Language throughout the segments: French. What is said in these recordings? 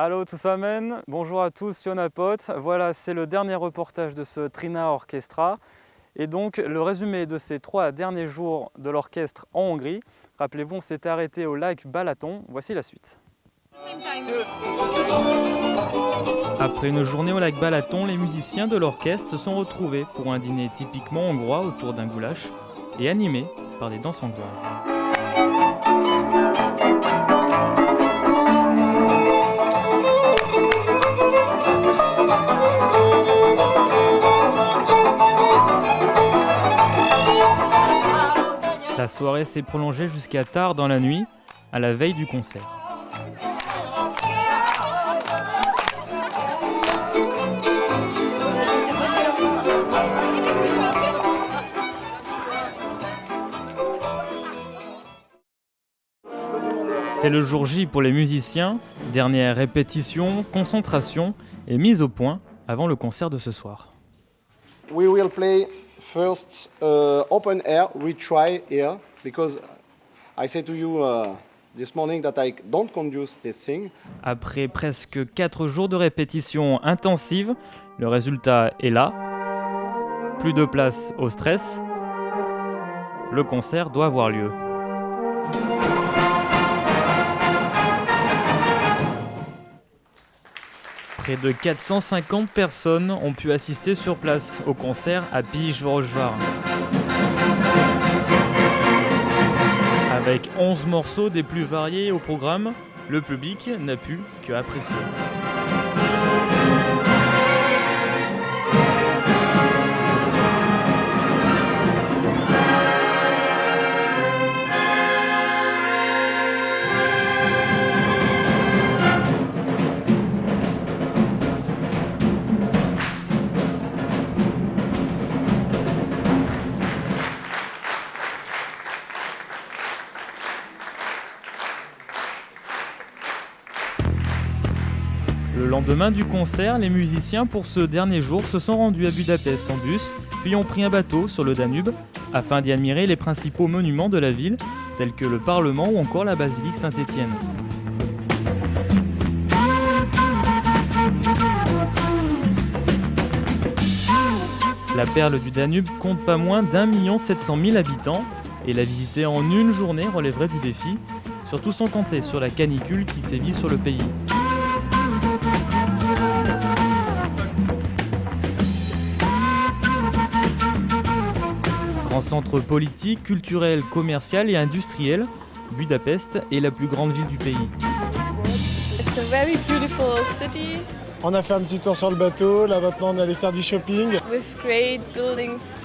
Hallo zusammen, bonjour à tous, Sionapot. Voilà, c'est le dernier reportage de ce Trina Orchestra. Et donc, le résumé de ces 3 derniers jours de l'orchestre en Hongrie. Rappelez-vous, on s'était arrêté au lac Balaton. Voici la suite. Après une journée au lac Balaton, les musiciens de l'orchestre se sont retrouvés pour un dîner typiquement hongrois autour d'un goulash et animé par des danses hongroises. La soirée s'est prolongée jusqu'à tard dans la nuit, à la veille du concert. C'est le jour J pour les musiciens, dernière répétition, concentration et mise au point avant le concert de ce soir. We will play first open air retry here because I said to you this morning that I don't conduce this thing. Après presque 4 jours de répétition intensive, le résultat est là. Plus de place au stress. Le concert doit avoir lieu. Près de 450 personnes ont pu assister sur place au concert à Pilisvörösvár. Avec 11 morceaux des plus variés au programme, le public n'a pu que apprécier. Le lendemain du concert, les musiciens pour ce dernier jour se sont rendus à Budapest en bus, puis ont pris un bateau sur le Danube afin d'y admirer les principaux monuments de la ville, tels que le Parlement ou encore la basilique Saint-Étienne. La perle du Danube compte pas moins d'1 700 000 habitants et la visiter en une journée relèverait du défi, surtout sans compter sur la canicule qui sévit sur le pays. Grand centre politique, culturel, commercial et industriel, Budapest est la plus grande ville du pays. It's a very beautiful city On a fait un petit tour sur le bateau, là maintenant on est allé faire du shopping. with great buildings.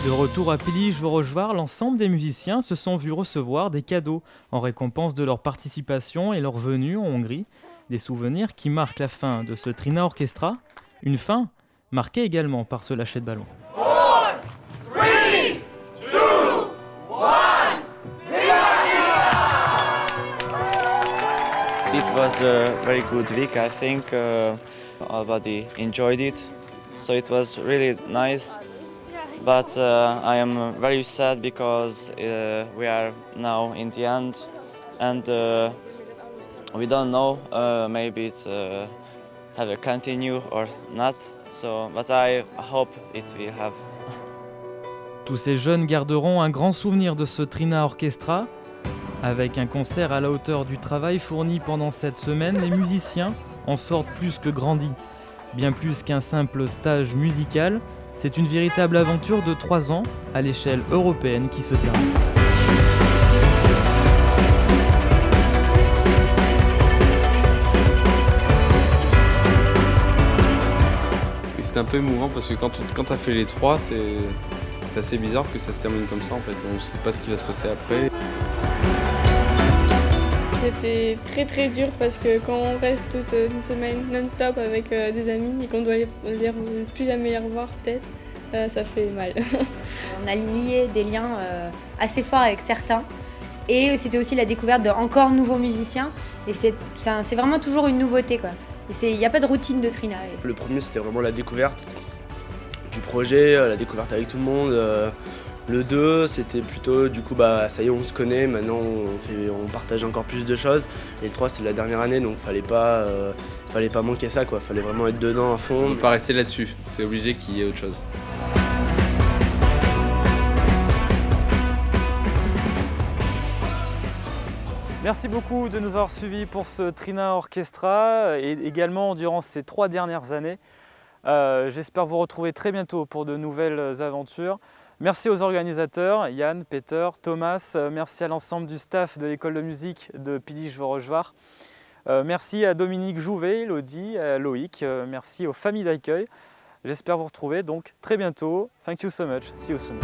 De retour à Pilisvörösvár, l'ensemble des musiciens se sont vus recevoir des cadeaux en récompense de leur participation et leur venue en Hongrie, des souvenirs qui marquent la fin de ce Trina Orchestra, une fin marquée également par ce lâcher de ballon. It was a very good week, I think. Everybody enjoyed it, so it was really nice. But I am very sad because we are now in the end, and we don't know. Maybe it have a continue or not. So, but I hope it will have. Tous ces jeunes garderont un grand souvenir de ce Trina Orchestra. Avec un concert à la hauteur du travail fourni pendant cette semaine, les musiciens en sortent plus que grandis. Bien plus qu'un simple stage musical, c'est une véritable aventure de 3 ans à l'échelle européenne qui se termine. Et c'est un peu émouvant parce que quand tu as fait les 3, c'est assez bizarre que ça se termine comme ça en fait. On ne sait pas ce qui va se passer après. C'était très très dur parce que quand on reste toute une semaine non-stop avec des amis et qu'on doit plus jamais les revoir peut-être, ça fait mal. On a lié des liens assez forts avec certains et c'était aussi la découverte d'encore nouveaux musiciens et c'est vraiment toujours une nouveauté quoi. Et il n'y a pas de routine de Trina. Le premier, c'était vraiment la découverte du projet, la découverte avec tout le monde. Le 2, c'était plutôt, du coup, ça y est, on se connaît, maintenant on partage encore plus de choses. Et le 3, c'est la dernière année, donc fallait pas manquer ça, quoi. Fallait vraiment être dedans à fond. On ne peut pas rester là-dessus, c'est obligé qu'il y ait autre chose. Merci beaucoup de nous avoir suivis pour ce Trina Orchestra et également durant ces 3 dernières années. J'espère vous retrouver très bientôt pour de nouvelles aventures. Merci aux organisateurs, Yann, Peter, Thomas, merci à l'ensemble du staff de l'école de musique de Pilich-Vorojvar. Merci à Dominique Jouvet, Elodie, à Loïc, merci aux familles d'accueil. J'espère vous retrouver donc très bientôt. Thank you so much. See you soon.